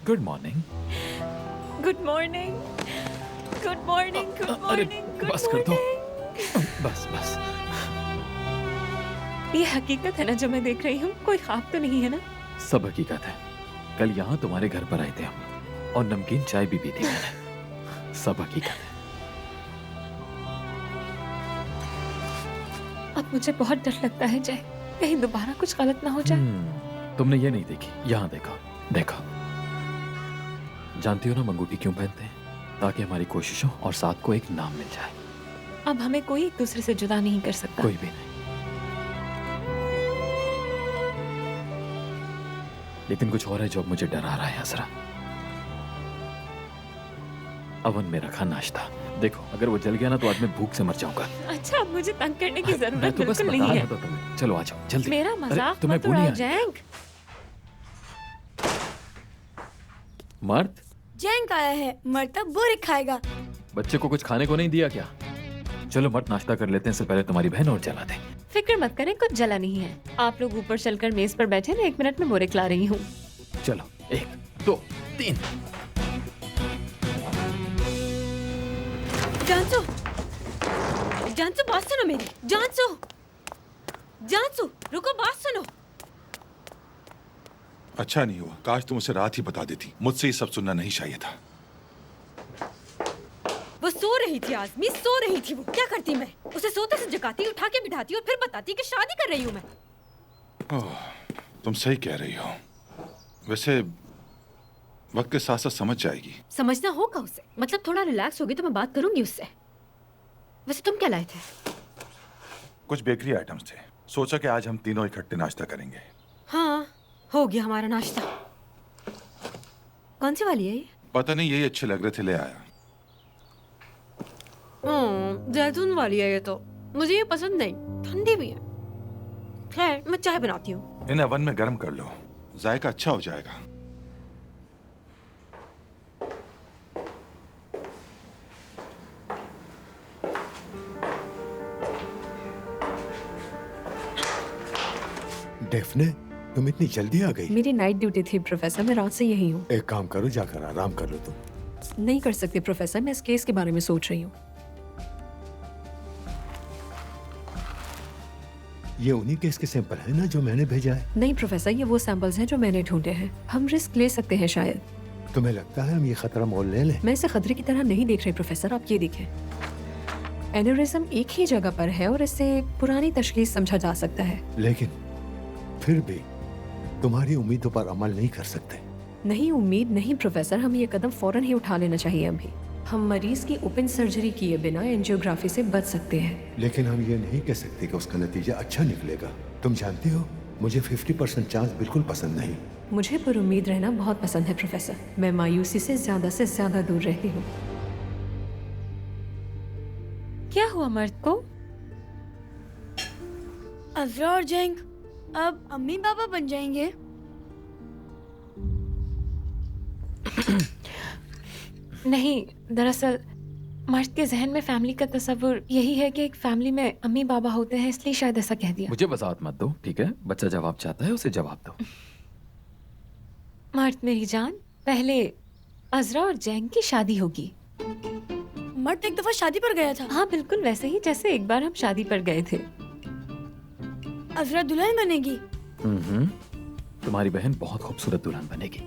Good morning. Good morning, good morning, good अरे morning, good बस कर दो। मॉर्निंग। बस बस। ये हकीकत है ना जो मैं देख रही हूँ, कोई ख्वाब तो नहीं है ना? सब हकीकत है। कल यहाँ तुम्हारे घर पर आए थे हम और नमकीन चाय भी पी थी मैंने। सब हकीकत है। अब मुझे बहुत डर लगता है जय, कहीं दोबारा कुछ गलत ना हो जाए। तुमने ये नहीं देखी, यहाँ देखो देखो। जानती हो ना मंगूटी क्यों पहनते हैं? ताकि हमारी कोशिशों और साथ को एक नाम मिल जाए। अब हमें कोई एक दूसरे से जुदा नहीं कर सकता। कोई भी नहीं। लेकिन कुछ और है जो अब मुझे डरा रहा है असरा। अवन में रखा नाश्ता देखो, अगर वो जल गया ना तो आज मैं भूख से मर जाऊंगा। अच्छा, अब मुझे तंग करने की मैं जरूरत तो बस बिल्कुल बता नहीं रहा है। था तुम्हें। चलो आ जाओ जल्दी। मेरा मजाक तुम्हें मत भूल उड़ाओ नहीं जैंग। मर्द जैंक आया है, मर्द तब बुरे खाएगा। बच्चे को कुछ खाने को नहीं दिया क्या? चलो मर्द नाश्ता कर लेते हैं, इससे पहले तुम्हारी बहन और जला दे। फिक्र मत करें, कुछ जला नहीं है। आप लोग ऊपर चलकर मेज पर बैठे, मैं 1 मिनट में बोरे खिला रही हूँ। चलो 1 2 3। जानसू, जानसू बात सुनो मेरी। जानसू, जानसू रुको, बात सुनो। अच्छा नहीं हुआ, काश तुम उसे रात ही बता देती। मुझसे ये सब सुनना नहीं चाहिए था। वो सो रही थी आजमी, सो रही थी। वो क्या करती मैं? उसे सोते से जगाती, उठा के बिठाती और फिर बताती कि शादी कर रही हूँ मैं। तुम सही कह रही हो। वैसे वक्त के साथ साथ समझ जाएगी। समझना होगा उसे। मतलब थोड़ा रिलैक्स होगी तो मैं बात करूंगी उससे। वैसे तुम क्या लाए थे? कुछ बेकरी आइटम्स थे, सोचा कि आज हम तीनों इकट्ठे नाश्ता करेंगे। हाँ, हो गया हमारा नाश्ता। कौन सी वाली है ये? पता नहीं, यही अच्छे लग रहे थे, ले आया। जैतून वाली है ये तो। मुझे ये पसंद नहीं, ठंडी भी है। खैर, मैं चाय बनाती हूँ। इन्हें अवन में गर्म कर लो, जायका अच्छा हो जाएगा। डेफने, तुम इतनी जल्दी आ गई? मेरी नाइट ड्यूटी थी प्रोफेसर, मैं रात से यही हूँ। एक काम करो, जाकर आराम कर लो तुम। नहीं कर सकते प्रोफेसर, मैं इस केस के बारे में सोच रही हूँ। ये उन्हीं केस के सैंपल है ना जो मैंने भेजा है? नहीं प्रोफेसर, ये वो सैंपल्स हैं जो मैंने ढूंढे हैं। हम रिस्क ले सकते हैं शायद। तुम्हें लगता है हम ये खतरा मोल ले लें? मैं इसे खतरे की तरह नहीं देख रही प्रोफेसर, आप ये देखें। एन्यूरिज्म एक ही जगह पर है और इससे पुरानी तशखीस समझा जा सकता है। लेकिन फिर भी तुम्हारी उम्मीदों पर अमल नहीं कर सकते। नहीं, उम्मीद नहीं प्रोफेसर, हमें ये कदम फौरन ही उठा लेना चाहिए अभी। हम मरीज की ओपन सर्जरी किए बिना एंजियोग्राफी से बच सकते हैं। लेकिन हम ये नहीं कह सकते कि उसका नतीजा अच्छा निकलेगा। तुम जानती हो, मुझे 50% चांस बिल्कुल पसंद नहीं। मुझे पर उम्मीद रहना बहुत पसंद है प्रोफेसर। मैं मायूसी से ज्यादा दूर रहती हूँ। क्या हुआ मर्द को? अज़रा और जैंक अब अम्मी पापा बन जाएंगे। नहीं, दरअसल मर्द के जहन में फैमिली का तस्वुर यही है कि एक फैमिली में अम्मी बाबा होते हैं, इसलिए शायद ऐसा कह दिया। मुझे वजाहत मत दो, ठीक है? बच्चा जवाब चाहता है, उसे जवाब दो। मर्द मेरी जान, पहले अज़रा और जैंग की शादी होगी। मर्द एक दफा शादी पर गया था। हाँ बिल्कुल वैसे ही जैसे एक बार हम शादी पर गए थे। अज़रा दुल्हन बनेगी। तुम्हारी बहन बहुत खूबसूरत दुल्हन बनेगी।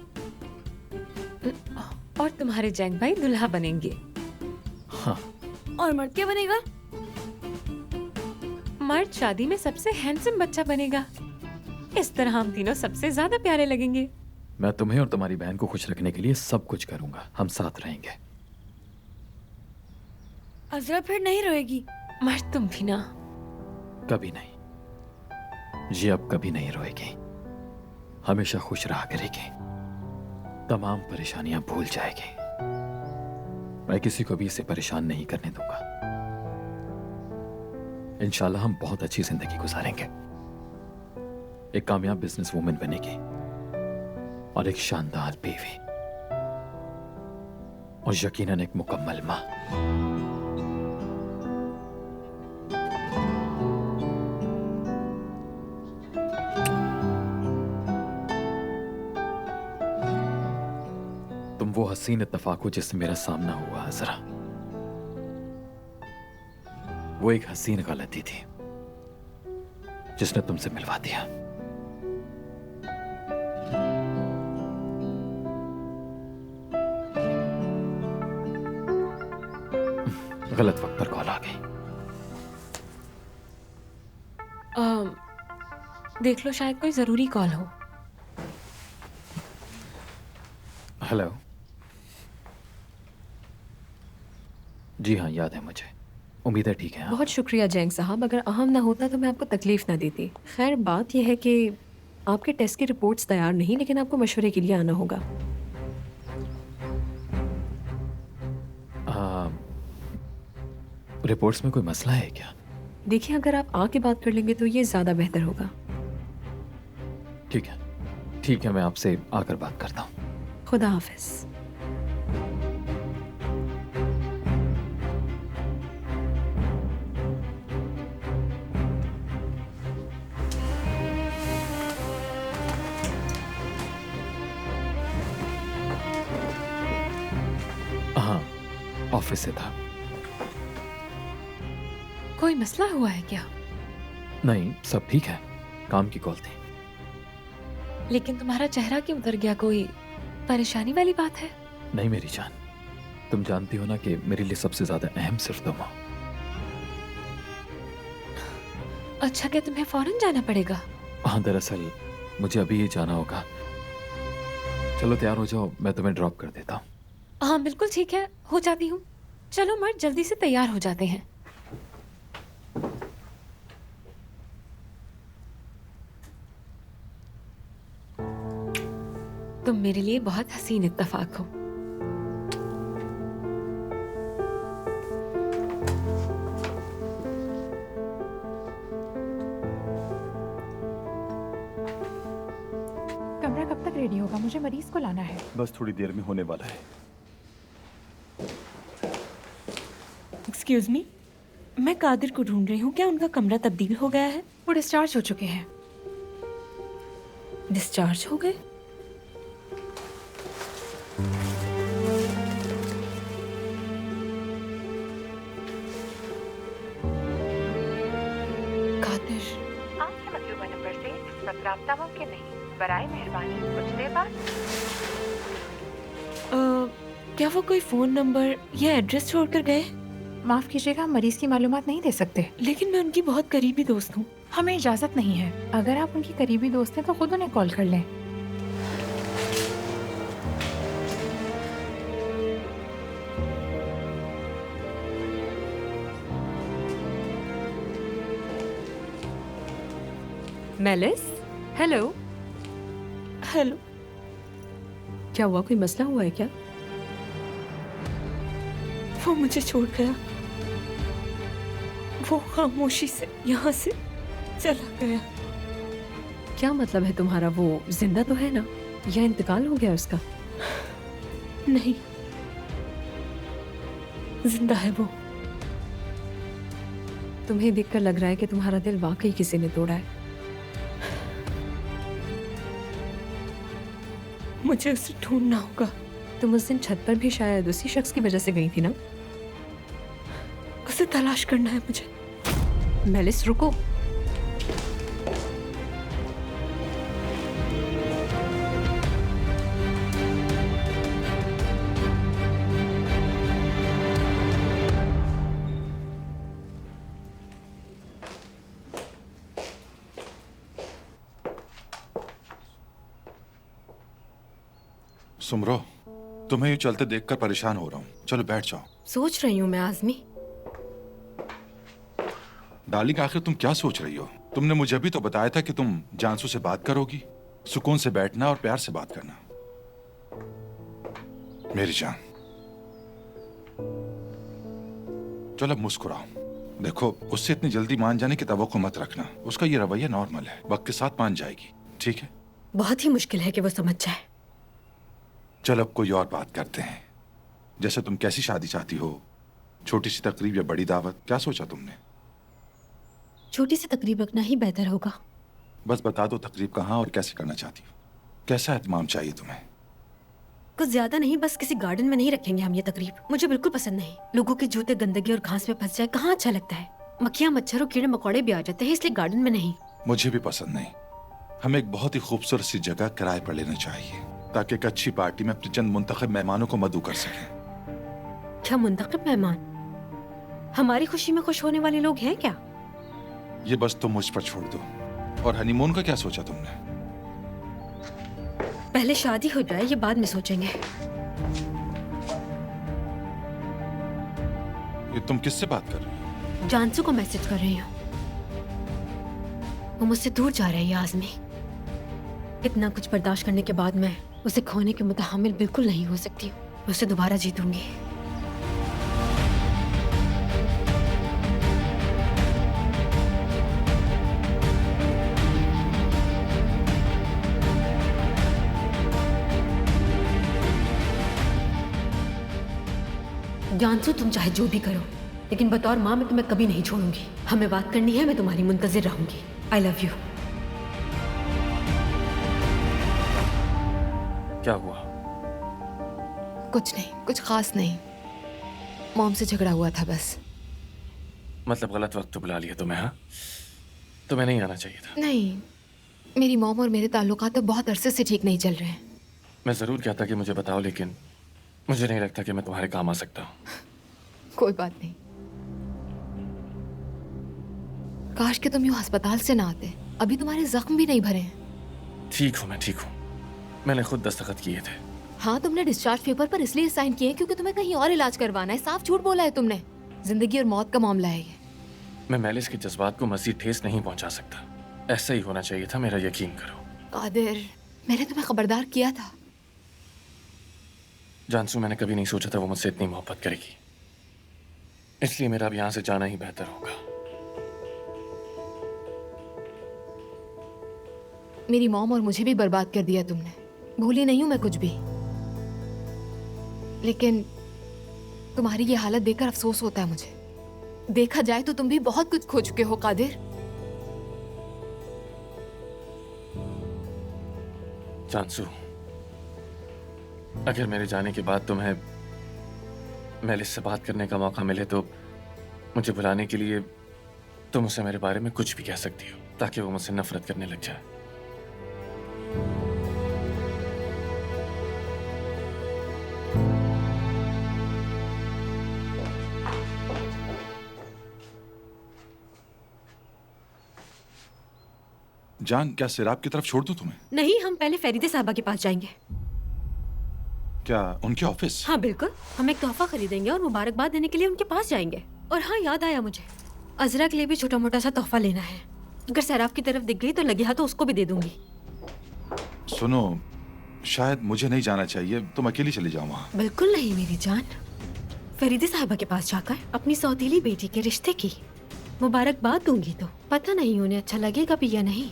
और तुम्हारे जैंग भाई दुल्हा बनेंगे। हाँ। और मर्द क्या बनेगा? मर्द शादी में सबसे हैंडसम बच्चा बनेगा। इस तरह हम तीनों सबसे ज्यादा प्यारे लगेंगे। मैं तुम्हें और तुम्हारी बहन को खुश रखने के लिए सब कुछ करूंगा। हम साथ रहेंगे। अज़रा फिर नहीं रोएगी? मर्द तुम भी ना। कभी नहीं जी, अब कभी नहीं रोएगी। हमेशा खुश रहा करेगी। तमाम परेशानियां भूल जाएगी। मैं किसी को भी इसे परेशान नहीं करने दूंगा। इंशाल्लाह हम बहुत अच्छी जिंदगी गुजारेंगे। एक कामयाब बिजनेस वुमेन बनेगी और एक शानदार बीवी और यकीनन एक मुकम्मल मां। वो हसीन इत्तेफाक हो जिससे मेरा सामना हुआ है जरा। वो एक हसीन गलती थी जिसने तुमसे मिलवा दिया। गलत वक्त पर कॉल आ गई। देख लो, शायद कोई जरूरी कॉल हो। हेलो। जी हाँ, याद है मुझे। उम्मीद है ठीक है आप? बहुत शुक्रिया जैंग साहब, अगर अहम ना होता तो मैं आपको तकलीफ ना देती। खैर बात यह है कि आपके टेस्ट की रिपोर्ट्स तैयार नहीं, लेकिन आपको मशवरे के लिए आना होगा। रिपोर्ट्स में कोई मसला है क्या? देखिए, अगर आप आके बात कर लेंगे तो ये ज़्यादा बेहतर होगा। ठीक है, ठीक है, मैं आपसे आकर बात करता हूँ। खुदा हाफिज। हाँ, ऑफिस से था। कोई मसला हुआ है क्या? नहीं, सब ठीक है। काम की कॉल थी। लेकिन तुम्हारा चेहरा क्यों उतर गया? कोई परेशानी वाली बात है? नहीं मेरी जान, तुम जानती हो ना कि मेरे लिए सबसे ज्यादा अहम सिर्फ तुम हो। अच्छा, क्या तुम्हें फौरन जाना पड़ेगा? हाँ, दरअसल मुझे अभी ही जाना होगा। चलो तैयार हो जाओ, मैं तुम्हें ड्रॉप कर देता हूँ। हाँ बिल्कुल ठीक है, हो जाती हूँ। चलो मर्द, जल्दी से तैयार हो जाते हैं। तुम मेरे लिए बहुत हसीन इत्तेफाक हो। कमरा कब तक रेडी होगा? मुझे मरीज को लाना है। बस थोड़ी देर में होने वाला है। एक्सक्यूज मी, मैं कादिर को ढूंढ रही हूँ। क्या उनका कमरा तब्दील हो गया है? वो डिस्चार्ज हो चुके हैं। डिस्चार्ज हो गए? कादिर, आपके मतलूबा नंबर से इस वक्त राब्ता मुमकिन नहीं। बराए मेहरबानी कुछ देर बाद। क्या वो कोई फोन नंबर या एड्रेस छोड़कर गए? माफ कीजिएगा, हम मरीज की मालूमात नहीं दे सकते। लेकिन मैं उनकी बहुत करीबी दोस्त हूँ। हमें इजाजत नहीं है। अगर आप उनकी करीबी दोस्त हैं तो खुद उन्हें कॉल कर लें। Malice, hello. हेलो। क्या हुआ, कोई मसला हुआ है क्या? वो मुझे छोड़ गया। वो खामोशी से यहाँ से चला गया। क्या मतलब है तुम्हारा? वो जिंदा तो है ना, या इंतकाल हो गया उसका? नहीं, जिंदा है वो। तुम्हें देखकर लग रहा है कि तुम्हारा दिल वाकई किसी ने तोड़ा है। मुझे उसे ढूंढना होगा। तुम उस दिन छत पर भी शायद उसी शख्स की वजह से गई थी ना? उसे तलाश करना है मुझे। मेलिस रुको। सुमरो, तुम्हें यूं चलते देखकर परेशान हो रहा हूँ। चलो बैठ जाओ। सोच रही हूँ मैं आजमी। डार्लिंग, आखिर तुम क्या सोच रही हो? तुमने मुझे अभी तो बताया था कि तुम जानसू से बात करोगी। सुकून से बैठना और प्यार से बात करना। मेरी जान, चलो अब मुस्कुराओ। देखो, उससे इतनी जल्दी मान जाने की तवक्को मत रखना। उसका ये रवैया नॉर्मल है, वक्त के साथ मान जाएगी। ठीक है? बहुत ही मुश्किल है कि वो समझ जाए। चलो अब कोई और बात करते हैं। जैसे तुम कैसी शादी चाहती हो? छोटी सी तकरीब या बड़ी दावत? क्या सोचा तुमने? छोटी सी तकरीब रखना ही बेहतर होगा। बस बता दो तकरीब कहाँ और कैसे करना चाहती हो। कैसा एहतमाम चाहिए तुम्हें? कुछ ज्यादा नहीं, बस किसी गार्डन में नहीं रखेंगे हम ये तकरीब। मुझे बिल्कुल पसंद नहीं। लोगों के जूते गंदगी और घास में फंस जाए, कहाँ अच्छा लगता है। मक्खियाँ, मच्छर और कीड़े मकोड़े भी आ जाते हैं, इसलिए गार्डन में नहीं। मुझे भी पसंद नहीं। हमें एक बहुत ही खूबसूरत सी जगह किराए पर लेना चाहिए ताकि एक अच्छी पार्टी में अपने चंद मुंतखब मेहमानों को मदऊ कर सकें। क्या मुंतखब मेहमान? हमारी खुशी में खुश होने वाले लोग हैं क्या? ये बस तुम मुझ पर छोड़ दो। और हनीमून का क्या सोचा तुमने? पहले शादी हो जाए, ये बाद में सोचेंगे। ये तुम किससे बात कर रही हो? जानसू को मैसेज कर रही हूँ। वो मुझसे दूर जा रही है आज़मी। इतना कुछ बर्दाश्त करने के बाद मैं उसे खोने के मुतहम्मिल बिल्कुल नहीं हो सकती हूँ। मैं उसे दोबारा जीतूंगी। जानसू, तुम चाहे जो भी करो, लेकिन बतौर माँ मैं तुम्हें कभी नहीं छोड़ूंगी। हमें बात करनी है, मैं तुम्हारी मुंतजिर रहूंगी। I love you. क्या हुआ? कुछ नहीं, कुछ खास नहीं। मॉम से झगड़ा हुआ था बस। मतलब गलत वक्त तो बुला लिया तुम्हें? हाँ, तुम्हें नहीं आना चाहिए था। नहीं, मेरी मॉम और मेरे ताल्लुकात तो बहुत अरसे से ठीक नहीं चल रहे हैं। मैं जरूर कहता कि मुझे बताओ, लेकिन मुझे नहीं लगता कि मैं तुम्हारे काम आ सकता हूँ। कोई बात नहीं। काश कि तुम यूं अस्पताल से ना आते। अभी तुम्हारे जख्म भी नहीं भरे हैं। ठीक हूँ, मैं ठीक हूँ। मैंने खुद दस्तखत किए थे। हाँ, तुमने डिस्चार्ज पेपर पर इसलिए साइन किए क्योंकि तुम्हें कहीं और इलाज करवाना है। साफ झूठ बोला है तुमने। जिंदगी और मौत का मामला है ये। मैं मैलिस के जज्बात को मजीद ठेस नहीं पहुंचा सकता। ऐसा ही होना चाहिए था, मेरा यकीन करो। कादिर, मैंने तुम्हें खबरदार किया था। जानसू, मैंने कभी नहीं सोचा था वो मुझसे इतनी मोहब्बत करेगी। इसलिए मेरा अब यहाँ से जाना ही बेहतर होगा। मेरी मॉम और मुझे भी बर्बाद कर दिया तुमने। भूली नहीं हूं मैं कुछ भी, लेकिन तुम्हारी ये हालत देखकर अफसोस होता है मुझे। देखा जाए तो तुम भी बहुत कुछ खो चुके हो कादिर। जानसू, अगर मेरे जाने के बाद तुम्हें मैलिस से बात करने का मौका मिले तो मुझे बुलाने के लिए तुम उसे मेरे बारे में कुछ भी कह सकती हो, ताकि वो मुझसे नफरत करने लग जाए। जान, क्या सिराब की तरफ छोड़ दूं तुम्हें? नहीं, हम पहले फरीदे साहबा के पास जाएंगे। क्या उनके ऑफिस? हाँ बिल्कुल, हम एक तोहफा खरीदेंगे और मुबारकबाद देने के लिए उनके पास जाएंगे। और हाँ, याद आया मुझे, अजरा के लिए भी छोटा मोटा सा तोहफा लेना है। अगर सैराफ की तरफ दिख गई तो लगे हाथ तो उसको भी दे दूंगी। सुनो, शायद मुझे नहीं जाना चाहिए, तुम अकेली चली जाओ वहाँ। बिल्कुल नहीं मेरी जान। फरीदे साहबा के पास जाकर अपनी सौतीली बेटी के रिश्ते की मुबारकबाद दूंगी तो पता नहीं उन्हें अच्छा लगेगा भी या नहीं।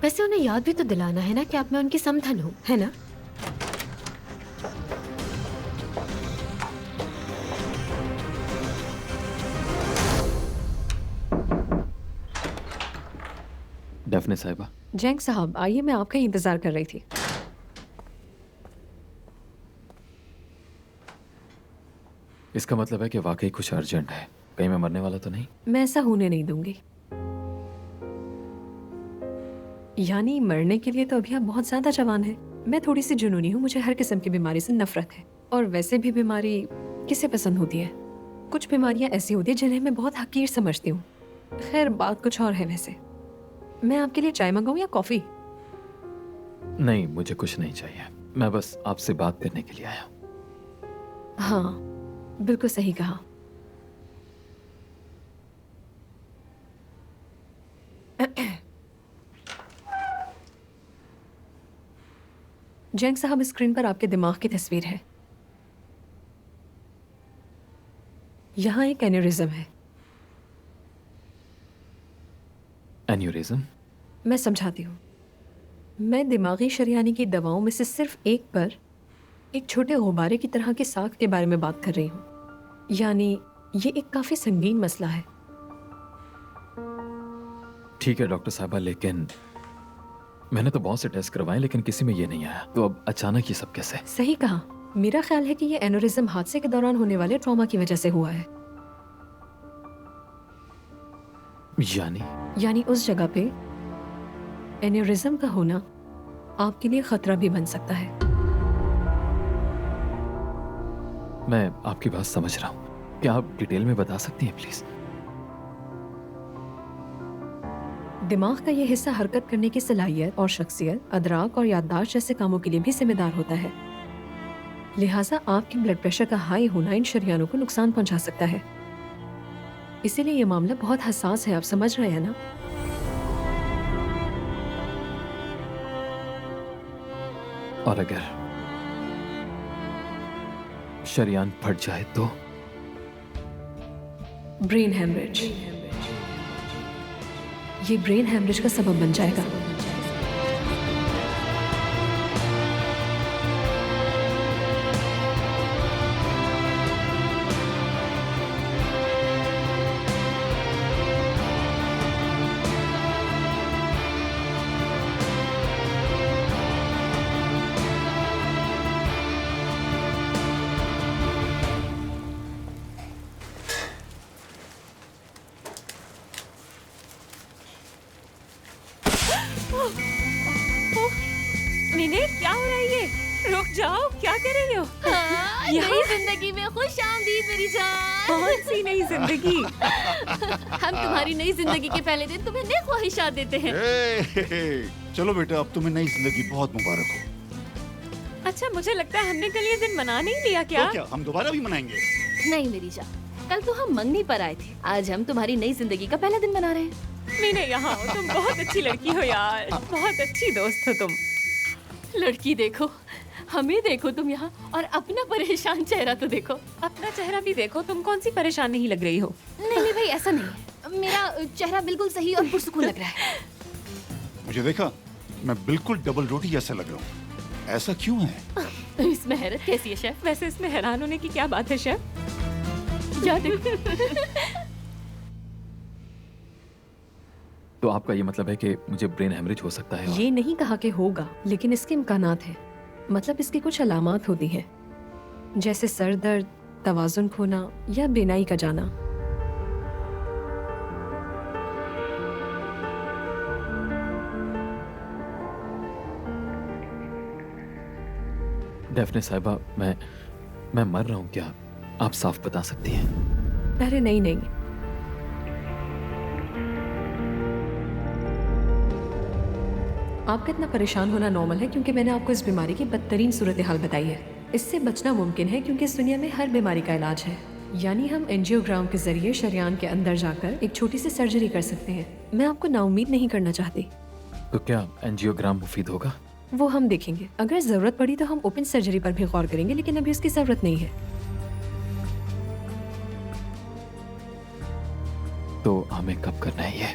वैसे उन्हें याद भी तो दिलाना है ना कि अब मैं उनकी समधन हूँ, है ना? डेफने साहिबा। जैंग साहब, आइए, मैं आपका ही इंतजार कर रही थी। इसका मतलब है कि वाकई कुछ अर्जेंट है। कहीं मैं मरने वाला तो नहीं? मैं ऐसा होने नहीं दूंगी। यानी मरने के लिए तो अभी आप बहुत ज्यादा जवान हैं। मैं थोड़ी सी जुनूनी हूँ, मुझे हर किस्म की बीमारी से नफरत है। और वैसे भी बीमारी किसे पसंद होती है? कुछ बीमारियां ऐसी होती है जिन्हें मैं बहुत हकीर समझती हूँ। खैर, बात कुछ और है वैसे। मैं आपके लिए चाय मंगाऊं या कॉफी? नहीं, मुझे कुछ नहीं चाहिए। मैं बस आपसे बात करने के लिए आया हूँ। हाँ, बिल्कुल सही कहा। जैंग साहब, स्क्रीन पर आपके दिमाग की तस्वीर है। यहाँ एक एन्यूरिज्म है। एन्यूरिज्म? मैं समझाती हूँ। मैं दिमागी शरियानी की दवाओं में से सिर्फ एक पर एक छोटे गुब्बारे की तरह की साख के बारे में बात कर रही हूँ। यानी ये एक काफी संगीन मसला है। ठीक है डॉक्टर साहबा, लेकिन मैंने तो बहुत से टेस्ट करवाए लेकिन किसी में ये नहीं आया, तो अब अचानक ये सब कैसे? सही कहा। मेरा ख्याल है कि ये एनोरिज्म हादसे के दौरान होने वाले ट्रॉमा की वजह से हुआ है। यानी उस जगह पे एनोरिज्म का होना आपके लिए खतरा भी बन सकता है। मैं आपकी बात समझ रहा हूँ, क्या आप डिटेल में बता सकती हैं प्लीज? दिमाग का ये हिस्सा हरकत करने की सलाहियत और शख्सियत, अदराक और याददाश्त जैसे कामों के लिए भी जिम्मेदार होता है। लिहाजा आपके ब्लड प्रेशर का हाई होना इन शरियानों को नुकसान पहुंचा सकता है। इसीलिए ये मामला बहुत हसास है, आप समझ रहे हैं ना? और अगर शरियान फट जाए तो? Brain haemorrhage. ये ब्रेन हेमरेज का सबब बन जाएगा। मीने, क्या हो रहा है ये? रुक जाओ, क्या कर रही हो? नई जिंदगी में खुश आमदीद मेरी जान। कौन सी नई जिंदगी? हम तुम्हारी नई जिंदगी के पहले दिन तुम्हें नई ख्वाहिशात देते हैं। चलो बेटा, अब तुम्हें नई जिंदगी बहुत मुबारक हो। अच्छा, मुझे लगता है हमने कल ये दिन मना नहीं लिया क्या? तो क्या हम दोबारा भी मनाएंगे? नहीं मेरी जान, कल तो हम मंगनी पर आए थे, आज हम तुम्हारी नई जिंदगी का पहला दिन मना रहे हैं। मीने, यहाँ हो, तुम बहुत अच्छी लड़की हो यार, बहुत अच्छी दोस्त हो तुम। लड़की देखो, हमें देखो तुम यहाँ, और अपना परेशान चेहरा तो देखो। अपना चेहरा भी देखो, तुम कौन सी परेशान नहीं लग रही हो। नहीं भाई, ऐसा नहीं है, मेरा चेहरा बिल्कुल सही और पुरसुकून लग रहा है। मुझे देखा, मैं बिल्कुल डबल रोटी जैसा लग रहा हूँ। ऐसा क्यों है? इसमें हैरत कैसी है शेफ? वैसे इसमें हैरान होने की क्या बात है शेफ? क्या देखो? तो आपका ये मतलब है कि मुझे ब्रेन हेमरेज हो सकता है? ये नहीं कहा कि होगा, लेकिन इसके इम्कानात हैं। मतलब इसकी कुछ अलामात होती हैं, जैसे सर दर्द, तवाज़ुन खोना या बेनाई का जाना। डेफने साहिबा, मैं मर रहा हूँ क्या? आप साफ बता सकती हैं? अरे नहीं, आपका इतना परेशान होना नॉर्मल है, क्योंकि मैंने आपको इस बीमारी की बदतरीन सूरत हाल बताई है। इससे बचना मुमकिन है क्योंकि इस दुनिया में हर बीमारी का इलाज है। यानी हम एंजियोग्राम के जरिए शरियान के अंदर जाकर एक छोटी सी सर्जरी कर सकते हैं। मैं आपको नाउम्मीद नहीं करना चाहती। तो क्या एंजियोग्राम मुफीद होगा? वो हम देखेंगे। अगर जरूरत पड़ी तो हम ओपन सर्जरी पर भी गौर करेंगे, लेकिन अभी उसकी जरूरत नहीं है। तो हमें कब करना है ये?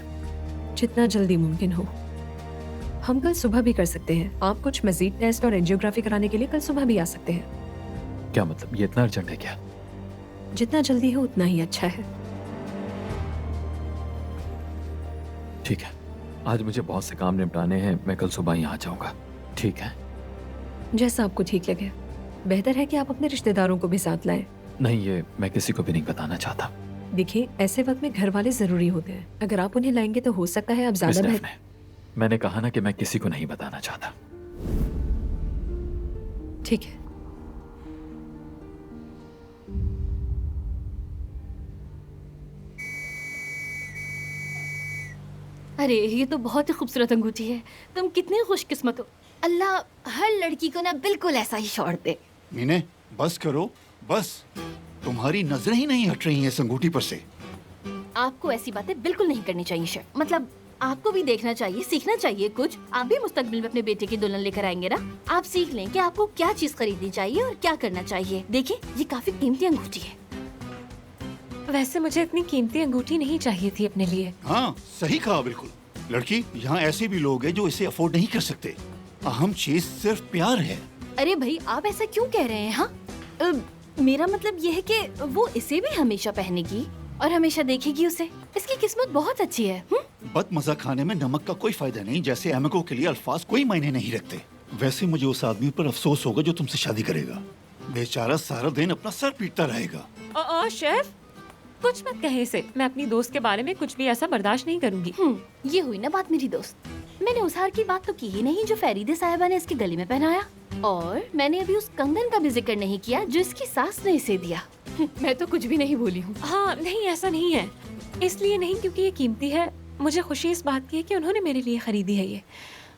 जितना जल्दी मुमकिन हो। हम कल सुबह भी कर सकते हैं। आप कुछ मजीद टेस्ट और एंजियोग्राफी कराने के लिए कल सुबह भी आ सकते हैं। क्या मतलब, ये इतना अर्जेंट है क्या? जितना जल्दी हो उतना ही अच्छा है। ठीक है, आज मुझे बहुत से काम निपटाने हैं, मैं कल सुबह ही आ जाऊंगा। ठीक है? जैसा आपको ठीक लगे। बेहतर है कि आप अपने रिश्तेदारों को भी साथ लाएं। नहीं, ये मैं किसी को भी नहीं बताना चाहता। देखिए, ऐसे वक्त में घर वाले जरूरी होते हैं। अगर आप उन्हें लाएंगे तो हो सकता है आप ज्यादा मिस डेफने, मैंने कहा ना कि मैं किसी को नहीं बताना चाहता। ठीक है। अरे ये तो बहुत ही खूबसूरत अंगूठी है। तुम कितने खुशकिस्मत हो। अल्लाह हर लड़की को ना बिल्कुल ऐसा ही शौहर दे। मीने, बस करो, बस। तुम्हारी नजरें ही नहीं हट रही हैं इस अंगूठी पर से। आपको ऐसी बातें बिल्कुल नहीं करनी चाहिए शेफ। मतलब आपको भी देखना चाहिए, सीखना चाहिए कुछ। आप भी मुस्तकबिल में अपने बेटे की दुल्हन लेकर आएंगे ना। आप सीख लें कि आपको क्या चीज खरीदनी चाहिए और क्या करना चाहिए। देखिए, ये काफी कीमती अंगूठी है। वैसे मुझे इतनी कीमती अंगूठी नहीं चाहिए थी अपने लिए। हाँ, सही कहा बिल्कुल। लड़की, यहाँ ऐसे भी लोग हैं जो इसे अफोर्ड नहीं कर सकते। अहम चीज सिर्फ प्यार है। अरे भाई, आप ऐसा क्यों कह रहे हैं? हाँ, मेरा मतलब ये है कि वो इसे भी हमेशा पहनेगी और हमेशा देखेगी उसे। इसकी किस्मत बहुत अच्छी है। बदमजा खाने में नमक का कोई फायदा नहीं, जैसे एमिको के लिए अल्फाज कोई मायने नहीं रखते। वैसे मुझे उस आदमी पर अफसोस होगा जो तुमसे शादी करेगा। बेचारा सारा दिन अपना सर पीटता रहेगा। शेफ कुछ मत कहे इसे। मैं अपनी दोस्त के बारे में कुछ भी ऐसा बर्दाश्त नहीं करूंगी। ये हुई ना बात मेरी दोस्त। मैंने उस हार की बात तो की ही नहीं जो फरीदे साहिबा ने इसके गले में पहनाया, और मैंने अभी उस कंगन का भी जिक्र नहीं किया जो इसकी सास ने इसे दिया। मैं तो कुछ भी नहीं बोली हूँ। हाँ नहीं, ऐसा नहीं है। इसलिए नहीं क्योंकि ये कीमती है। मुझे खुशी इस बात की है कि उन्होंने मेरे लिए खरीदी है ये।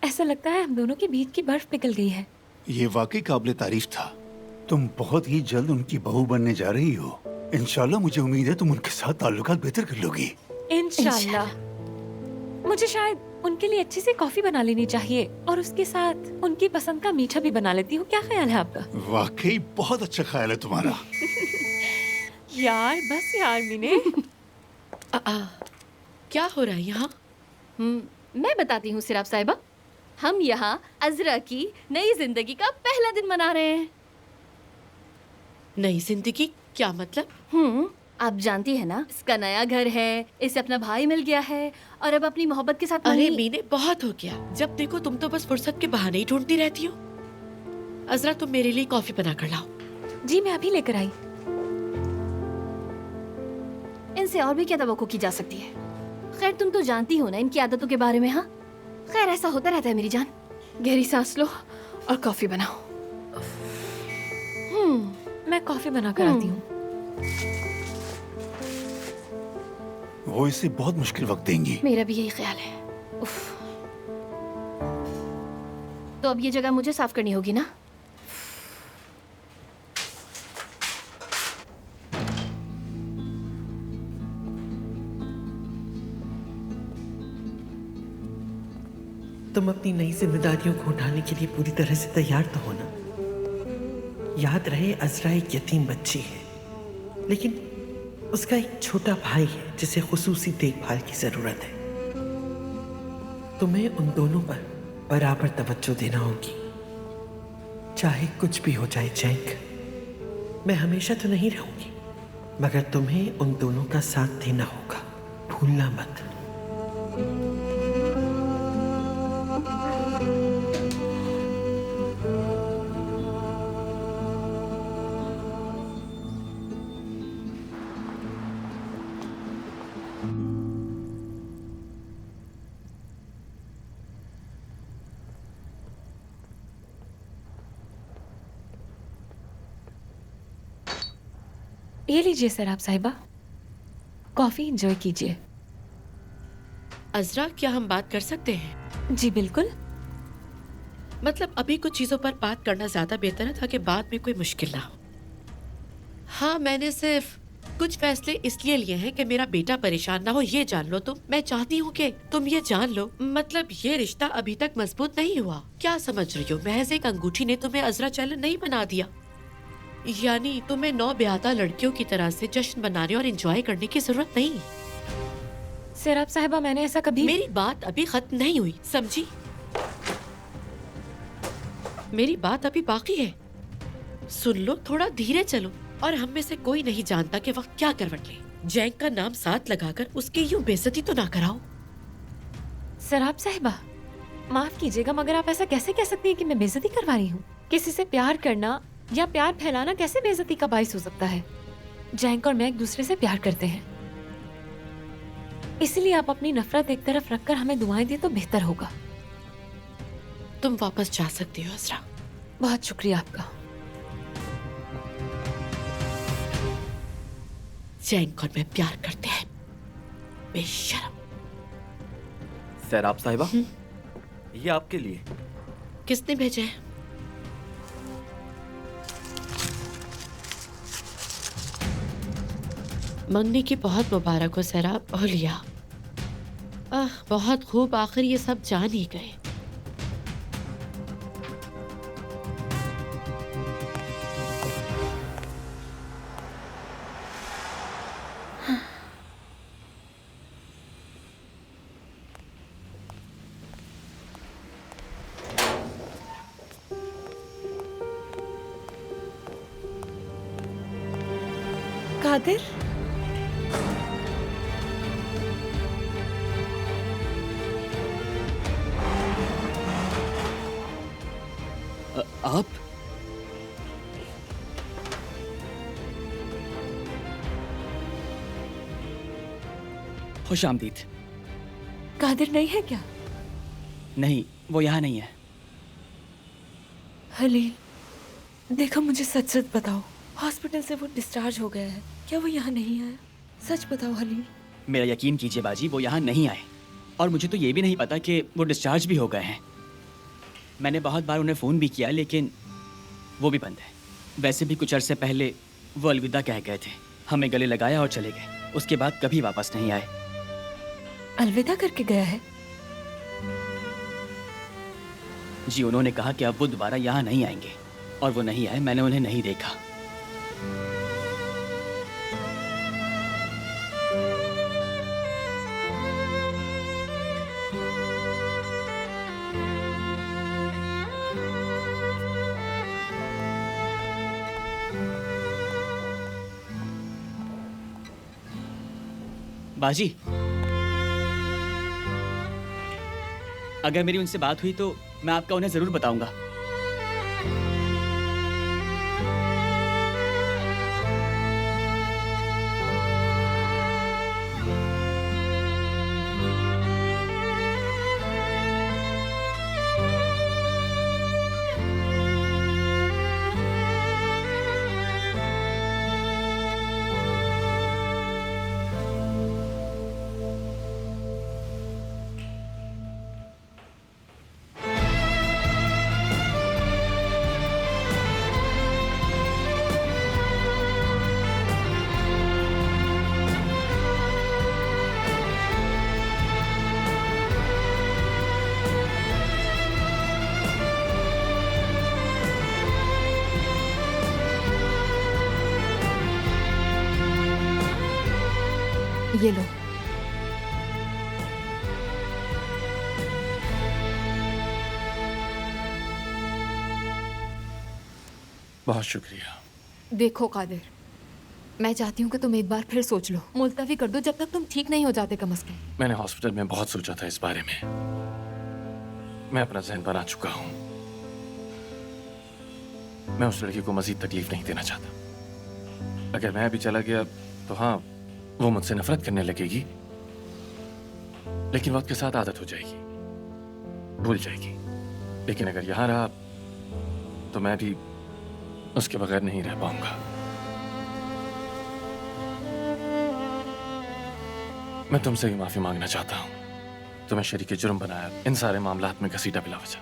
ऐसा लगता है हम दोनों के बीच की बर्फ पिघल गई है। ये वाकई काबिले तारीफ था। तुम बहुत ही जल्द उनकी बहू बनने जा रही हो। इंशाल्लाह मुझे उम्मीद है तुम उनके साथ ताल्लुकात बेहतर कर लोगी। इंशाल्लाह। मुझे शायद उनके लिए अच्छी सी कॉफी बना लेनी चाहिए और उसके साथ उनकी पसंद का मीठा भी बना लेती हूँ। क्या ख्याल है आपका? वाकई बहुत अच्छा ख्याल है तुम्हारा। यार बस यार मीने। क्या हो रहा है यहाँ? मैं बताती हूँ सिराब साहिबा। हम यहाँ अजरा की नई जिंदगी का पहला दिन मना रहे हैं। नई जिंदगी क्या मतलब? आप जानती है ना, इसका नया घर है, इसे अपना भाई मिल गया है और अब अपनी मोहब्बत के साथ अरे मीने बहुत हो गया। जब देखो तुम तो बस फुर्सत के बहाने ही ढूंढती रहती हो। अजरा तुम मेरे लिए कॉफी बना कर लाओ। जी मैं अभी लेकर आई। इनसे और भी क्या तवक्को की जा सकती है। खैर तुम तो जानती हो ना इनकी आदतों के बारे में। हाँ खैर ऐसा होता रहता है मेरी जान। गहरी सांस लो और कॉफी बनाओ। मैं कॉफी बना कर आती हूँ। वो इसे बहुत मुश्किल वक्त देंगी। मेरा भी यही ख्याल है। उफ। तो अब ये जगह मुझे साफ करनी होगी ना? तुम अपनी नई जिम्मेदारियों को उठाने के लिए पूरी तरह से तैयार तो हो ना? याद रहे अजरा एक यतीम बच्ची है, लेकिन उसका एक छोटा भाई है जिसे खुसूसी देखभाल की जरूरत है। तुम्हें उन दोनों पर बराबर तवज्जो देना होगी, चाहे कुछ भी हो जाए। जैंक, मैं हमेशा तो नहीं रहूंगी, मगर तुम्हें उन दोनों का साथ देना होगा, भूलना मत। ये लीजिए सराब साहिबा, कॉफी एंजॉय कीजिए। अजरा क्या हम बात कर सकते हैं? जी बिल्कुल। मतलब अभी कुछ चीजों पर बात करना ज्यादा बेहतर है ताकि बाद में कोई मुश्किल ना हो। हाँ मैंने सिर्फ कुछ फैसले इसलिए लिए हैं कि मेरा बेटा परेशान ना हो, ये जान लो तुम। मैं चाहती हूँ कि तुम ये जान लो, मतलब ये रिश्ता अभी तक मजबूत नहीं हुआ। क्या समझ रही हो? महज एक अंगूठी ने तुम्हें अजरा चैलन नहीं बना दिया। यानी तुम्हें 9 ब्याहता लड़कियों की तरह से जश्न मनाने और एंजॉय करने की जरूरत नहीं। सराब साहिबा मैंने ऐसा कभी... मेरी बात अभी खत्म नहीं हुई, समझी? मेरी बात अभी बाकी है। सुन लो, थोड़ा धीरे चलो। और हम में से कोई नहीं जानता कि वक्त क्या करवट ले। जैंक का नाम साथ लगाकर उसकी यूं बेइज्जती तो ना कराओ। सराब साहिबा माफ कीजिएगा, मगर आप ऐसा कैसे कह सकती हैं कि मैं बेइज्जती करवा रही हूँ? किसी से प्यार करना या प्यार फैलाना कैसे बेइज्जती का बाइस हो सकता है? जैंक और मैं एक दूसरे से प्यार करते हैं, इसलिए आप अपनी नफरत एक तरफ रखकर हमें दुआएं दें तो बेहतर होगा। तुम वापस जा सकती हो अजरा। बहुत शुक्रिया आपका। जैंक और मैं प्यार करते हैं, बेशर्म। सैराब साहिबा, ये आपके लिए। किसने भेजे हैं? मंगनी की बहुत मुबारक हो सैराब। और लिया बहुत खूब, आखिर ये सब जान ही गए। कादिर, आप? खुश आमदीद। कादिर नहीं है क्या? नहीं, वो यहाँ नहीं है। हलील, देखो मुझे सच सच बताओ, हॉस्पिटल से वो डिस्चार्ज हो गया है, क्या वो यहाँ नहीं आया? सच बताओ हलील। मेरा यकीन कीजिए बाजी, वो यहाँ नहीं आए। और मुझे तो ये भी नहीं पता कि वो डिस्चार्ज भी हो गए हैं। मैंने बहुत बार उन्हें फ़ोन भी किया, लेकिन वो भी बंद है। वैसे भी कुछ अरसे पहले वो अलविदा कह गए थे, हमें गले लगाया और चले गए। उसके बाद कभी वापस नहीं आए। अलविदा करके गया है? जी, उन्होंने कहा कि अब वो दोबारा यहाँ नहीं आएंगे, और वो नहीं आए। मैंने उन्हें नहीं देखा। बाजी, अगर मेरी उनसे बात हुई तो मैं आपका उन्हें जरूर बताऊंगा। ये लो। बहुत शुक्रिया। देखो कादिर, मैं चाहती हूँ कि तुम एक बार फिर सोच लो, मुलतवी कर दो जब तक तुम ठीक नहीं हो जाते कम से कम। मैंने हॉस्पिटल में बहुत सोचा था इस बारे में। मैं अपना ज़हन बना चुका हूँ। मैं उस लड़की को मजीद तकलीफ नहीं देना चाहता। अगर मैं अभी चला गया तो हाँ, वो मुझसे नफरत करने लगेगी, लेकिन वक्त के साथ आदत हो जाएगी, भूल जाएगी। लेकिन अगर यहाँ रहा तो मैं भी उसके बगैर नहीं रह पाऊंगा। मैं तुमसे भी माफी मांगना चाहता हूँ। तुम्हें शरीके जुर्म बनाया, इन सारे मामलात में घसीटा बिला वजह।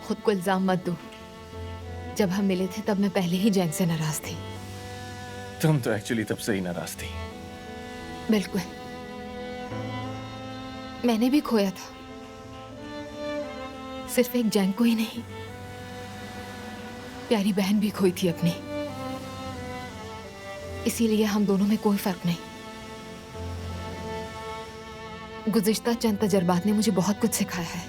खुद को इल्जाम मत दो। जब हम मिले थे तब मैं पहले ही जैन से नाराज थी। तुम तो एक्चुअली तब से ही नाराज थी। बिल्कुल, मैंने भी खोया था, सिर्फ एक जैन को ही नहीं, प्यारी बहन भी खोई थी अपनी। इसीलिए हम दोनों में कोई फर्क नहीं। गुज़िश्ता चंद तजर्बात ने मुझे बहुत कुछ सिखाया है।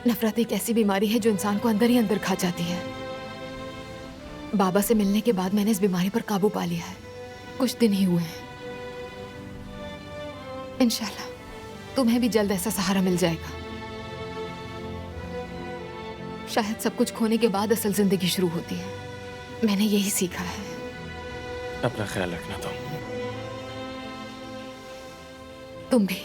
नफरत एक ऐसी बीमारी है जो इंसान को अंदर ही अंदर खा जाती है। बाबा से मिलने के बाद मैंने इस बीमारी पर काबू पा लिया है। कुछ दिन ही हुए हैं। इंशाल्लाह तुम्हें भी जल्द ऐसा सहारा मिल जाएगा। शायद सब कुछ खोने के बाद असल जिंदगी शुरू होती है। मैंने यही सीखा है। अपना ख्याल रखना तुम भी।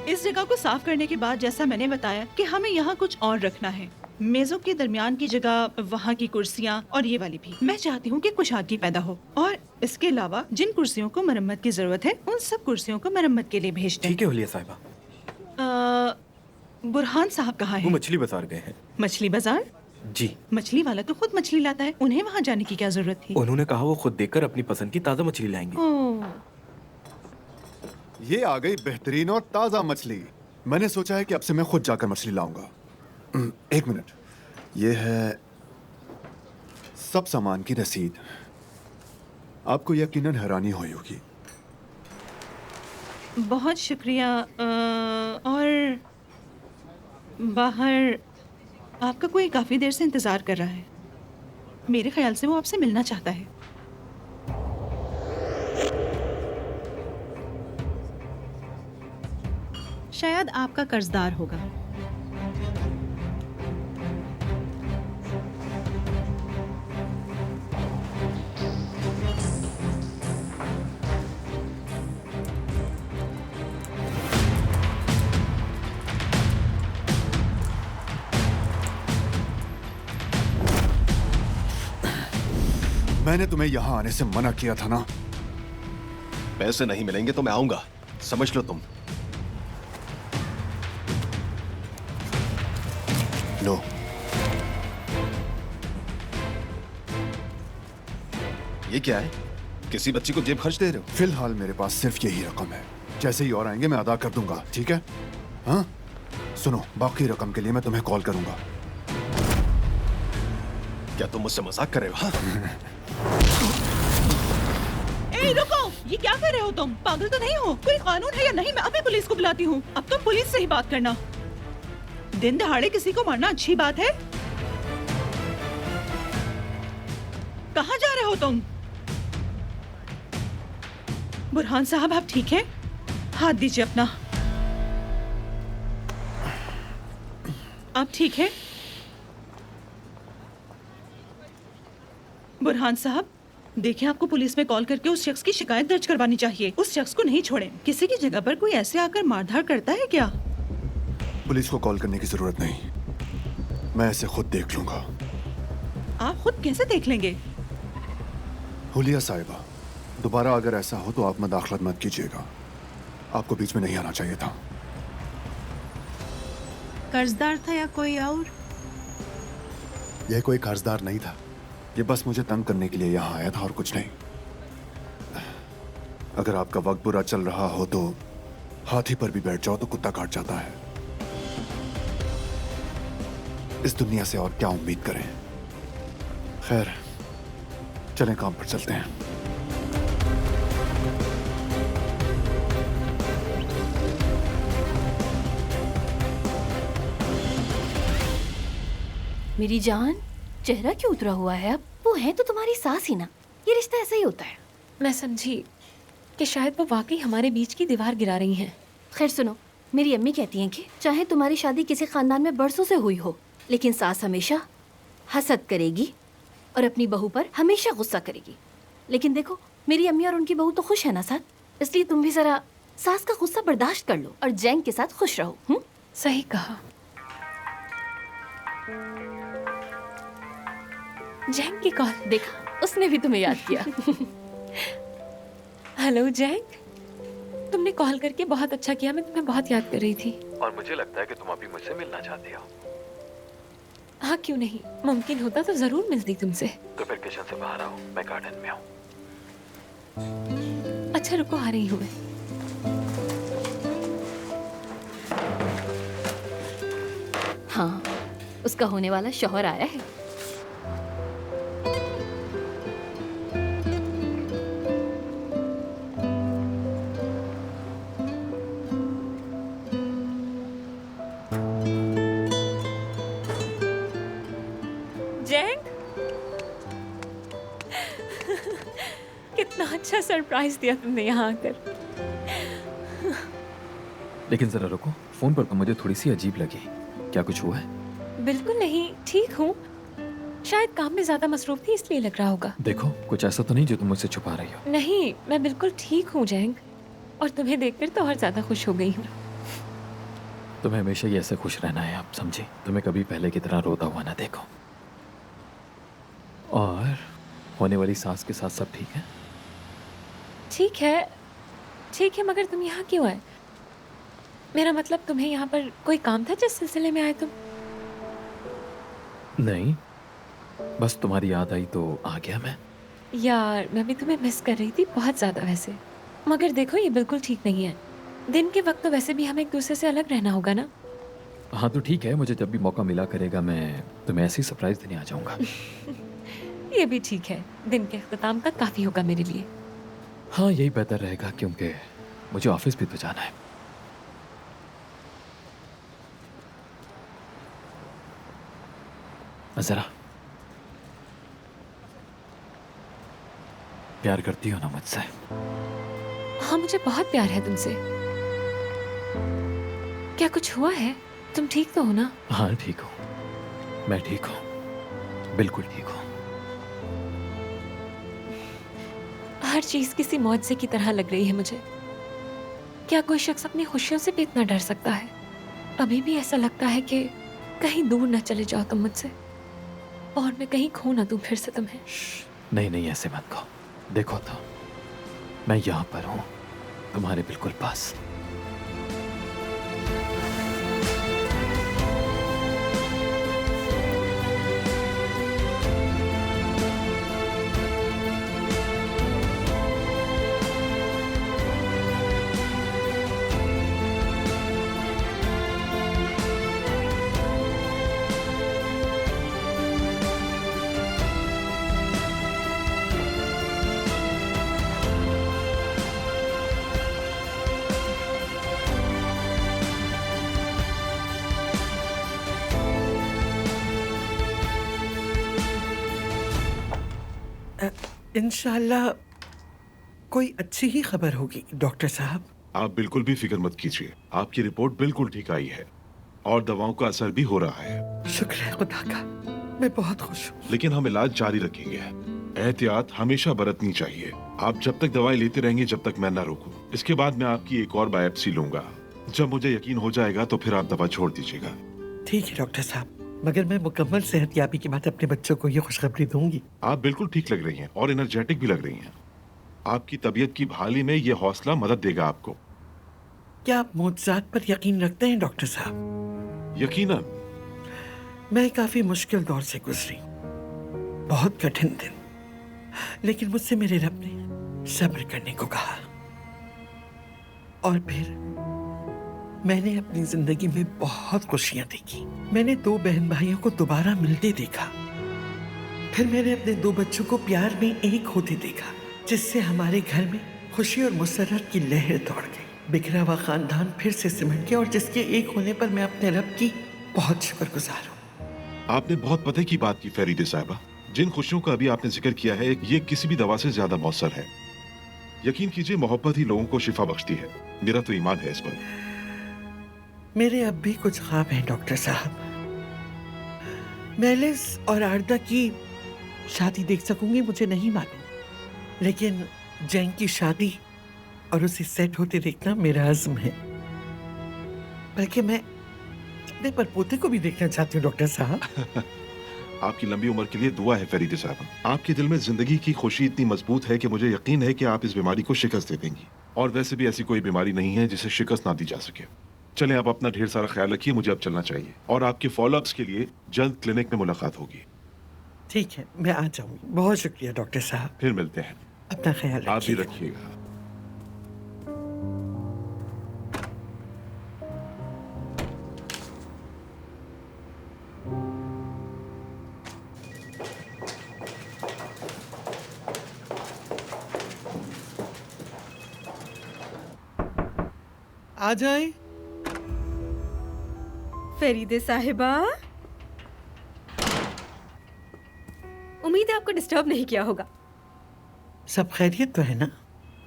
इस जगह को साफ करने के बाद जैसा मैंने बताया कि हमें यहाँ कुछ और रखना है। मेजों के दरमियान की जगह, वहाँ की कुर्सियाँ और ये वाली भी। मैं चाहती हूँ कि कुशादगी पैदा हो। और इसके अलावा जिन कुर्सियों को मरम्मत की जरूरत है उन सब कुर्सियों को मरम्मत के लिए भेज दें। ठीक है हुलिया साहिबा। बुरहान साहब कहाँ वो हैं? मछली बाजार गए हैं। मछली बाजार? जी। मछली वाला तो खुद मछली लाता है, उन्हें वहाँ जाने की क्या जरूरत थी? उन्होंने कहा वो खुद देखकर अपनी पसंद की ताज़ा मछली लाएंगे। ओह, ये आ गई बेहतरीन और ताज़ा मछली। मैंने सोचा है कि अब से मैं खुद जाकर मछली लाऊंगा। एक मिनट, ये है सब सामान की रसीद। आपको यकीनन हैरानी हुई होगी। बहुत शुक्रिया। और बाहर आपका कोई काफी देर से इंतजार कर रहा है। मेरे ख्याल से वो आपसे मिलना चाहता है। शायद आपका कर्जदार होगा। मैंने तुम्हें यहाँ आने से मना किया था ना। पैसे नहीं मिलेंगे तो मैं आऊंगा, समझ लो तुम। लो। ये क्या है? किसी बच्ची को जेब खर्च दे रहे हो? फिलहाल मेरे पास सिर्फ यही रकम है। जैसे ही और आएंगे मैं अदा कर दूंगा, ठीक है? हाँ? सुनो, बाकी रकम के लिए मैं तुम्हें कॉल करूंगा। क्या तुम मुझसे मजाक कर रहे हो? हाँ? ए, रुको! ये क्या कर रहे हो तुम? पागल तो नहीं हो? कोई कानून है या नहीं? मैं अभी पुलिस को बुलाती हूँ। अब तुम पुलिस से ही बात करना। दिन दहाड़े किसी को मारना अच्छी बात है? कहाँ जा रहे हो तुम? बुरहान साहब, आप ठीक हैं? हाथ दीजिए अपना। आप ठीक हैं? बुरहान साहब, देखिए, आपको पुलिस में कॉल करके उस शख्स की शिकायत दर्ज करवानी चाहिए। उस शख्स को नहीं छोड़ें। किसी की जगह पर कोई ऐसे आकर मारधाड़ करता है क्या? पुलिस को कॉल करने की जरूरत नहीं, मैं इसे खुद देख लूंगा। आप खुद कैसे देख लेंगे? हुलिया साहिबा, दोबारा अगर ऐसा हो तो आप मदाखलत मत कीजिएगा। आपको बीच में नहीं आना चाहिए था। कर्जदार था या कोई और? यह कोई कर्जदार नहीं था, ये बस मुझे तंग करने के लिए यहाँ आया था और कुछ नहीं। अगर आपका वक्त बुरा चल रहा हो तो हाथी पर भी बैठ जाओ तो कुत्ता काट जाता है। इस दुनिया से और क्या उम्मीद करें? खैर, चलें काम पर चलते हैं। मेरी जान, चेहरा क्यों उतरा हुआ है? अब वो है तो तुम्हारी सास ही ना। ये रिश्ता ऐसा ही होता है। मैं समझी कि शायद वो वाकई हमारे बीच की दीवार गिरा रही हैं। खैर सुनो, मेरी अम्मी कहती हैं कि चाहे तुम्हारी शादी किसी खानदान में बरसों से हुई हो, लेकिन सास हमेशा हसद करेगी और अपनी बहू पर हमेशा गुस्सा करेगी। लेकिन देखो, मेरी अम्मी और उनकी बहू तो खुश है ना साथ, इसलिए तुम भी जरा सास का गुस्सा बर्दाश्त कर लो और जैंग के साथ खुश रहो। सही कहा। जैंग की कॉल। देखा, उसने भी तुम्हें याद किया। हेलो जैंग, तुमने कॉल करके बहुत अच्छा किया। मैं तुम्हें बहुत याद कर रही थी। और मुझे लगता है कि तुम अभी मुझसे मिलना चाहती हो। हाँ, क्यों नहीं? मुमकिन होता तो जरूर मिलती तुमसे। तो फिर किचन से बाहर आओ, मैं गार्डन में हूँ। अच्छा रुको, आ रही हूँ मैं। हाँ, उसका होने वाला शौहर आया है। कितना अच्छा सरप्राइज दिया तुमने यहाँ आकर। लेकिन जरा रुको, फोन पर तो मुझे थोड़ी सी अजीब लगी। क्या कुछ हुआ है? बिल्कुल नहीं, ठीक हूँ। शायद काम में ज्यादा मसरूफ थी इसलिए लग रहा होगा। देखो, कुछ ऐसा तो नहीं जो तुम मुझसे छुपा रही हो? नहीं, मैं बिल्कुल ठीक हूँ जैंग, और तुम्हें देखकर तो और ज्यादा खुश हो गई हूँ। तुम्हें हमेशा ही ऐसे खुश रहना है, आप समझी? तुम्हें कभी पहले की तरह रोता हुआ ना देखो। और होने वाली सास के साथ सब ठीक है? ठीक है, मगर तुम यहाँ क्यों आए? मेरा मतलब, तुम्हें यहाँ पर कोई काम था जिस सिलसिले में आए तुम? नहीं, बस तुम्हारी याद आई तो आ गया मैं। यार, मैं भी तुम्हें मिस कर रही थी बहुत ज्यादा वैसे। मगर देखो, ये बिल्कुल ठीक नहीं है। दिन के वक्त तो वैसे भी हमें एक दूसरे से अलग रहना होगा ना। हाँ तो ठीक है, मुझे जब भी मौका मिला करेगा मैं तुम्हें ऐसी सरप्राइज देने आ जाऊंगा। ये भी ठीक है, दिन के अख्ताम तक काफी होगा मेरे लिए। हाँ, यही बेहतर रहेगा क्योंकि मुझे ऑफिस भी तो जाना है। जरा प्यार करती हो ना मुझसे? हाँ, मुझे बहुत प्यार है तुमसे। क्या कुछ हुआ है? तुम ठीक तो हो ना? हाँ ठीक हूँ, मैं ठीक हूँ, बिल्कुल ठीक हूँ। हर चीज किसी मुआवजे की तरह लग रही है मुझे। क्या कोई शख्स अपनी खुशियों से भी इतना डर सकता है? अभी भी ऐसा लगता है कि कहीं दूर न चले जाओ तुम मुझसे, और मैं कहीं खो ना दूं फिर से तुम्हें। नहीं नहीं, ऐसे मत कहो। देखो तो, मैं यहाँ पर हूँ, तुम्हारे बिल्कुल पास। इंशाल्लाह कोई अच्छी ही खबर होगी डॉक्टर साहब। आप बिल्कुल भी फिक्र मत कीजिए, आपकी रिपोर्ट बिल्कुल ठीक आई है और दवाओं का असर भी हो रहा है। शुक्र है खुदा का, मैं बहुत खुश हूँ। लेकिन हम इलाज जारी रखेंगे। एहतियात हमेशा बरतनी चाहिए। आप जब तक दवाई लेते रहेंगे जब तक मैं ना रोकूं। इसके बाद मैं आपकी एक और बायोप्सी लूंगा। जब मुझे यकीन हो जाएगा तो फिर आप दवा छोड़ दीजिएगा। ठीक है डॉक्टर साहब, मगर मैं मुकम्मल सेहतयाबी के बाद अपने बच्चों को ये खुशखबरी दूंगी। आप बिल्कुल ठीक लग रही हैं और एनर्जेटिक भी लग रही हैं। आपकी तबीयत की बहाली में ये हौसला मदद देगा आपको। क्या आप मुझात पर यकीन रखते हैं डॉक्टर साहब? यकीनन। मैं काफी मुश्किल दौर से गुजरी, बहुत कठिन दिन, लेकिन मुझसे मेरे रब ने सब्र करने को कहा। और फिर मैंने अपनी जिंदगी में बहुत खुशियां देखी। मैंने 2 बहन भाइयों को दोबारा मिलते देखा। फिर मैंने अपने 2 बच्चों को प्यार में एक होते देखा, जिससे हमारे घर में खुशी और मुसर्रत की लहर दौड़ गई। बिखरा हुआ खानदान फिर से सिमट गया और जिसके एक होने पर मैं अपने रब की बहुत शुक्रगुजार हूँ। आपने बहुत पते की बात की फरीदे साहिबा। जिन खुशियों का अभी आपने जिक्र किया है, ये किसी भी दवा से ज्यादा मौसर है। यकीन कीजिए, मोहब्बत ही लोगों को शिफा बख्शती है। मेरा तो ईमान है इस पर। मेरे अब भी कुछ ख्वाब हैं डॉक्टर साहब। मैं लिज और आर्दा की शादी देख सकूंगी मुझे नहीं मालूम, लेकिन जैन की शादी और उसे सेट होते देखना मेरा अज़्म है। बल्कि मैं अपने परपोते को भी देखना चाहती हूँ डॉक्टर साहब। आपकी लंबी उम्र के लिए दुआ है फरीदे साहब। आपके दिल में जिंदगी की खुशी इतनी मजबूत है कि मुझे यकीन है कि आप इस बीमारी को शिकस्त दे देंगी। और वैसे भी ऐसी कोई बीमारी नहीं है जिसे शिकस्त ना दी जा सके। चलें, आप अपना ढेर सारा ख्याल रखिए, मुझे अब चलना चाहिए और आपके फॉलोअप्स के लिए जल्द क्लिनिक में मुलाकात होगी। ठीक है, मैं आ जाऊंगी। बहुत शुक्रिया डॉक्टर साहब। फिर मिलते हैं। अपना ख्याल आप भी रखिएगा। रखिएगा। आ जाए फरीदे साहिबा। उम्मीद है आपको डिस्टर्ब नहीं किया होगा। सब खैरियत तो है ना?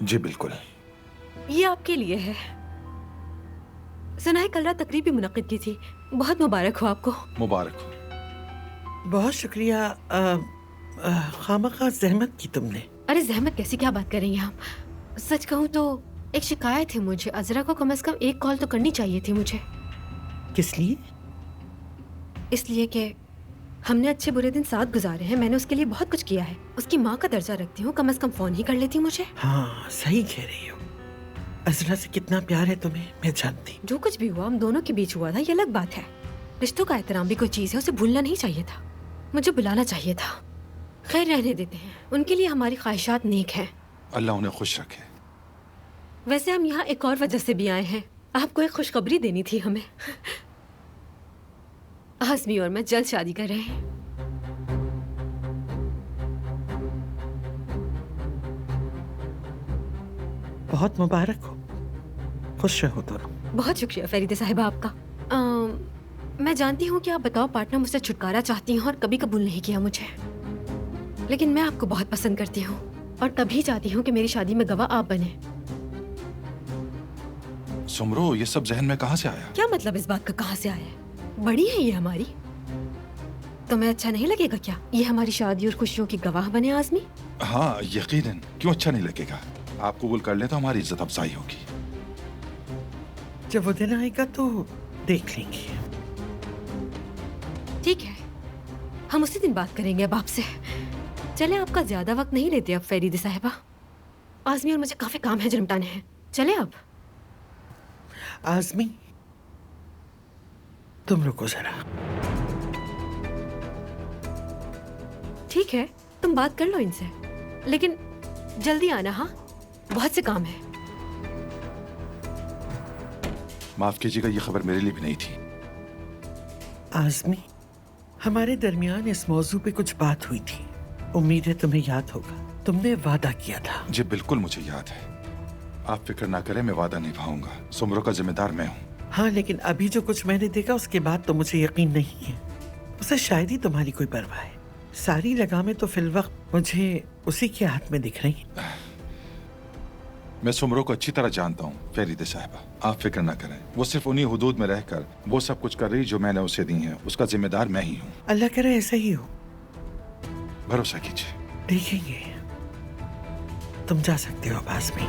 जी बिल्कुल। ये आपके लिए है। सुना है कल रात तकरीब भी मुनक्किद की थी। बहुत मुबारक हो आपको। मुबारक हो। बहुत शुक्रिया। खामखा जहमत की तुमने। अरे जहमत कैसी, क्या बात कर रही हैं आप? सच कहूँ तो एक शिकायत है मुझे। अजरा को कम से कम एक कॉल तो करनी चाहिए थी मुझे। किस लिए? इसलिए कि हमने अच्छे बुरे दिन साथ गुजारे हैं। मैंने उसके लिए बहुत कुछ किया है। उसकी माँ का दर्जा रखती हूँ, कम से कम फोन ही कर लेती मुझे। हाँ सही कह रही हो। अजरा से कितना प्यार है तुम्हें मैं जानती। जो कुछ भी हुआ हम दोनों के बीच हुआ था, ये अलग बात है। रिश्तों का एहतराम भी कोई चीज है, उसे भूलना नहीं चाहिए था। मुझे बुलाना चाहिए था। खैर रहने देते हैं, उनके लिए हमारी ख्वाहिशात नेक हैं। अल्लाह उन्हें खुश रखे। वैसे हम यहाँ एक और वजह से भी आए हैं। आपको एक खुशखबरी देनी थी हमें। आज़मी और मैं जल्द शादी कर रहे हैं। बहुत मुबारक हो। खुश रहो दोनों। बहुत शुक्रिया फरीदे साहिबा आपका। मैं जानती हूँ कि आप बताओ पार्टनर मुझसे छुटकारा चाहती हैं और कभी कबूल नहीं किया मुझे, लेकिन मैं आपको बहुत पसंद करती हूँ और तभी चाहती हूँ कि मेरी शादी में गवाह आप बने। सुमरो, ये सब जहन में कहाँ से आया? क्या मतलब इस बात का कहाँ से आया? बड़ी है ये हमारी, तुम्हें अच्छा नहीं लगेगा क्या ये हमारी शादी और खुशियों की गवाह बने आज़मी? हाँ यकीनन, क्यों अच्छा नहीं लगेगा। आप कबूल कर ले तो हमारी इज्जत अफजाई होगी। जब वो दिन आएगा तो देख लेंगे। ठीक है, हम उसी दिन बात करेंगे अब आपसे। चले, आपका ज्यादा वक्त नहीं लेते अब फरीदी साहिबा। आज़मी और मुझे काफी काम है जो निपटाने हैं। चले अब। आज़मी, तुम रुको जरा। ठीक है, तुम बात कर लो इनसे, लेकिन जल्दी आना। हाँ, बहुत से काम है। माफ कीजिएगा, ये खबर मेरे लिए भी नहीं थी। आज़मी, हमारे दरमियान इस मौजू पे कुछ बात हुई थी, उम्मीद है तुम्हें याद होगा। तुमने वादा किया था। जी बिल्कुल मुझे याद है। आप फिक्र ना करें, मैं वादा निभाऊंगा। सुमरो का जिम्मेदार मैं हूँ। हाँ, लेकिन अभी जो कुछ मैंने देखा उसके बाद तो मुझे यकीन नहीं है। उसे शायद ही तुम्हारी कोई परवाह है। सारी लगामें तो फिलवक्त मुझे उसी के हाथ में दिख रही। मैं सुमरो को अच्छी तरह जानता हूँ फरीदे साहिबा, आप फिक्र ना करें। वो सिर्फ उन्हीं हुदूद में रहकर वो सब कुछ कर रही जो मैंने उसे दी है। उसका जिम्मेदार मैं ही हूँ। अल्लाह करे ऐसा ही हो। भरोसा कीजिए। देखेंगे। तुम जा सकते हो आज़मी।